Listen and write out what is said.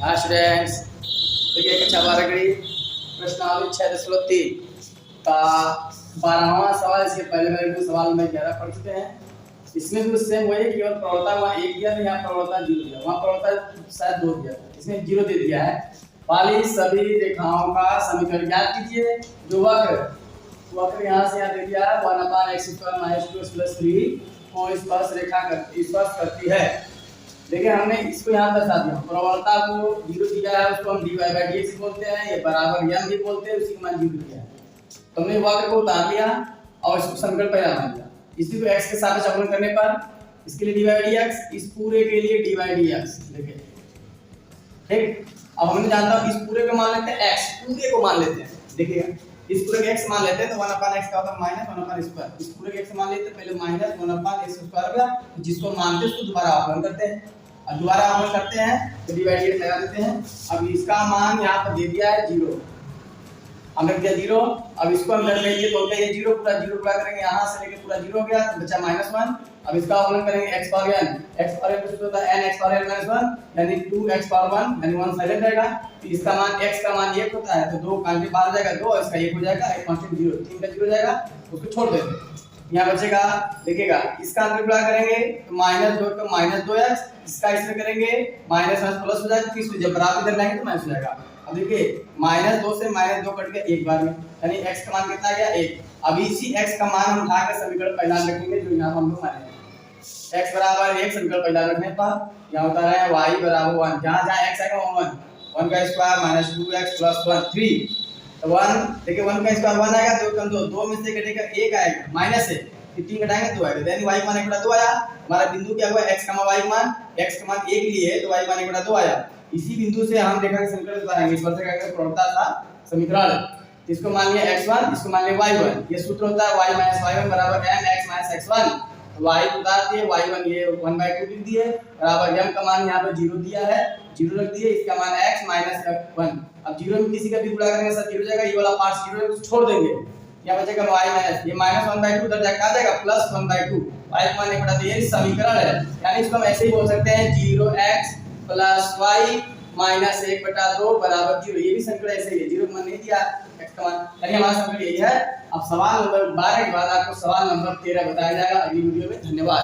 हाँ स्टूडेंट्स, देखिए कक्षा 12 की प्रश्नावली 6.3 का 12वां सवाल। इसके पहले वाले दो सवाल में 11 पढ़ चुके हैं। इसमें भी सेम वही, केवल प्रवणता वहाँ 1 दिया था, यहाँ प्रवणता 0 दिया, वहाँ प्रवणता शायद 2 दिया था, इसमें 0 दे दिया है। वाली सभी रेखाओं का समीकरण ज्ञात कीजिए। जो वक्र यहाँ से यहाँ दे दिया है 1/x² - 2x + 3 को स्पर्श करती है। देखिए हमने इसको यहाँ दर्शा दिया, प्रवणता को 0 दिया है, उसको हम dy/dx बोलते हैं, ये बराबर m भी बोलते हैं, उसी का मान 0 दिया है। तो हमने वक्र को उतार लिया और इसको समीकरण पहला मान लिया। इसी को x के सापेक्ष अवकलन करने पर इसके लिए dy/dx, इस पूरे के लिए dy/dx देखिए। ठीक, अब हमने जानता हूं इस पूरे को मान लेते हैं x, पूरे को मान लेते हैं। देखिए इस पूरे के x मान लेते हैं तो 1/x का होता है -1/2। इस पूरे के x मान लेते हैं, पहले -1/x² होगा, जिसको मानते हैं उसको दोबारा अवकलन करते हैं। अब दोबारा अवकलन करते हैं तो डिवाइडेड लगा देते हैं। अब इसका मान यहाँ पर दे दिया है 0, हमने दिया 0। अब इसको हम लग लेंगे तो ये 0 पूरा 0 पूरा करेंगे, यहाँ से लेके पूरा 0 हो गया तो बचा -1। अब इसका अवकलन करेंगे x पावर n कुछ होता है n x पावर n - 1 यानी 2x पावर 1 यानी 1 साइलेंट रहेगा। तो इसका मान x का मान 1 होता है तो 2 कांटे बाहर जाएगा 2 और इसका 1 हो जाएगा, एक कांस्टेंट 0, 3 का 0 हो जाएगा, उसको छोड़ देते हैं। यहाँ बचेगा, देखिएगा इसका अंतर गुणा करेंगे तो -2 का -2x, इसका इसमें करेंगे माइनस प्लस हो जाएगा, फिर जब बराबर इधर लाएंगे तो माइनस हो जाएगा। अब देखिए -2 से -2 कट गया एक बार में, यानी x का मान कितना आ गया 1। अब इसी x का मान हम उठा के समीकरण पहला रखेंगे जो यहाँ हम लोग माने x बराबर 1 समीकरण पहला रखने पर यहाँ होता है y बराबर 1, जहाँ x आएगा वहाँ 1 का स्क्वायर - 2x + 1 3। तो 1 देखिए 1 का स्क्वायर 1 आएगा, 2 कम 2 में से कटेगा 1 आएगा, माइनस है, फिर 3 घटाएंगे 2 आएगा, यानी y मान 1/2 आया। हमारा बिंदु क्या हुआ x, y मान, x का मान 1 लिए तो y मान 1/2 आया। इसी बिंदु से हम रेखा के समीकरण बनाएंगे, इस पर से का प्रवणता था समीकरण। इसको मान लिया x1, इसको मान लिया y1। ये सूत्र होता है y - y1 बराबर mx - x1। y उतार दिए, y1 ये 1/2 लिख दिए बराबर m का मान यहाँ पर 0 दिया है, 0 रख दिए, इसका मान x - 1। अब 0 में किसी का भी गुणा करेंगे सब 0 हो जाएगा, ये वाला पार्ट 0 है उसको छोड़ देंगे, यहाँ बचेगा y माइनस, ये -1/2 उधर जाकर आ जाएगा +1/2, y मान 1/2। ये समीकरण है, यानी इसको हम ऐसे ही बोल सकते हैं 0x + y - 1/2 बराबर 0। ये भी समीकरण ऐसे ही है, 0 का मान नहीं दिया, x का मान, यानी हमारा समीकरण यही है। अब सवाल नंबर 12 के बाद आपको सवाल नंबर 13 बताया जाएगा अगली वीडियो में। धन्यवाद।